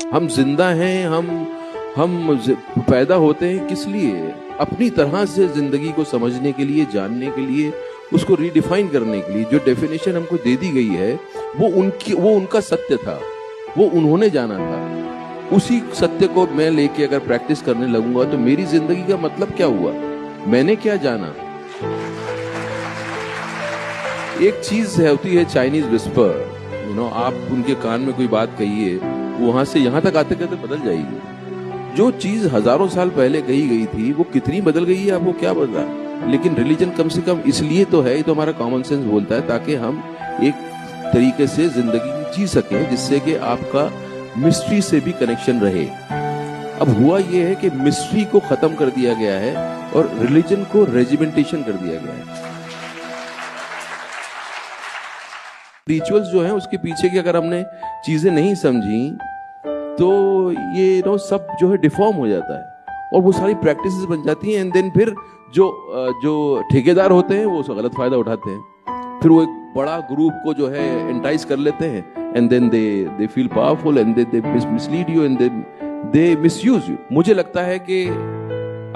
हम जिंदा हैं, पैदा होते हैं किस लिए? अपनी तरह से जिंदगी को समझने के लिए, जानने के लिए, उसको रीडिफाइन करने के लिए। जो डेफिनेशन हमको दे दी गई है वो उनका सत्य था, वो उन्होंने जाना था। उसी सत्य को मैं लेके अगर प्रैक्टिस करने लगूंगा तो मेरी जिंदगी का मतलब क्या हुआ? मैंने क्या जाना? एक चीज होती है चाइनीज विस्पर, आप उनके कान में कोई बात कहिए, वहां से यहां तक आते कहते बदल जाएगी। जो चीज हजारों साल पहले कही गई थी वो कितनी बदल गई है आपको क्या पता। लेकिन रिलीजन कम से कम इसलिए तो है, ये तो हमारा कॉमन सेंस बोलता है, ताकि हम एक तरीके से जिंदगी जी सके जिससे कि आपका मिस्ट्री से भी कनेक्शन रहे। अब हुआ ये है कि मिस्ट्री को खत्म कर दिया गया है और रिलीजन को रेजिमेंटेशन कर दिया गया है। रिचुअल्स जो हैं उसके पीछे की अगर हमने चीजें नहीं समझी तो ये सब जो है डिफॉर्म हो जाता है और वो सारी प्रैक्टिसेस बन जाती हैं। एंड देन फिर जो ठेकेदार होते हैं वो उसका गलत फायदा उठाते हैं। फिर वो एक बड़ा ग्रुप को जो है एंटाइज कर लेते हैं and then they feel powerful and they mislead you and they misuse you. मुझे लगता है कि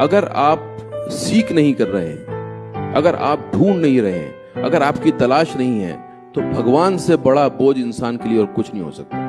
अगर आप सीख नहीं कर रहे हैं, अगर आप ढूंढ नहीं रहे हैं, अगर आपकी तलाश नहीं है, तो भगवान से बड़ा बोझ इंसान के लिए और कुछ नहीं हो सकता।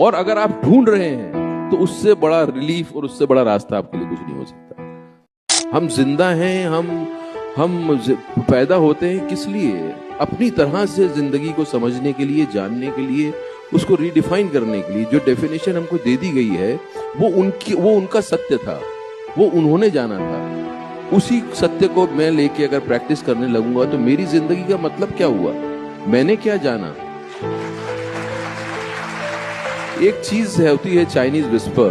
और अगर आप ढूंढ रहे हैं तो उससे बड़ा रिलीफ और उससे बड़ा रास्ता आपके लिए कुछ नहीं हो सकता। हम जिंदा हैं, हम पैदा होते हैं किस लिए? अपनी तरह से जिंदगी को समझने के लिए, जानने के लिए, उसको रीडिफाइन करने के लिए। जो डेफिनेशन हमको दे दी गई है वो उनका सत्य था, वो उन्होंने जाना था। उसी सत्य को मैं लेके अगर प्रैक्टिस करने लगूंगा तो मेरी जिंदगी का मतलब क्या हुआ? मैंने क्या जाना? एक चीज होती है चाइनीज विस्पर,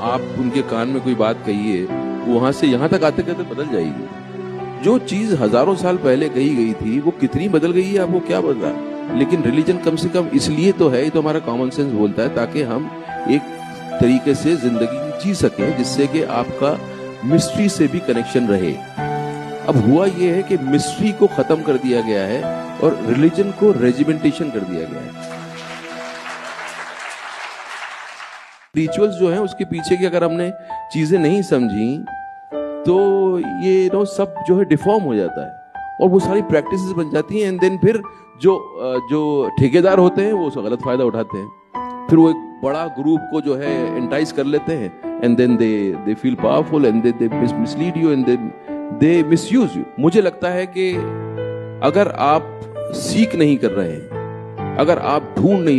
आप उनके कान में कोई बात कहिए, वहां से यहां तक आते कहते बदल जाएगी। जो चीज हजारों साल पहले कही गई थी वो कितनी बदल गई है आपको क्या पता। लेकिन रिलीजन कम से कम इसलिए तो है, ये तो हमारा कॉमन सेंस बोलता है, ताकि हम एक तरीके से जिंदगी जी सके जिससे कि आपका मिस्ट्री से भी कनेक्शन रहे। अब हुआ ये है कि मिस्ट्री को खत्म कर दिया गया है और रिलीजन को रेजिमेंटेशन कर दिया गया है। रिचुअल्स जो हैं उसके पीछे की अगर हमने चीजें नहीं समझी तो ये सब जो है डिफॉर्म हो जाता है और वो सारी प्रैक्टिसेस बन जाती हैं। एंड देन फिर जो ठेकेदार होते हैं वो उसका गलत फायदा उठाते हैं। फिर वो एक बड़ा ग्रुप को जो है एंटाइज कर लेते हैं and then they feel powerful and they mislead you and they misuse you. मुझे लगता है कि अगर आप सीख नहीं कर रहे हैं, अगर आप ढूंढ नहीं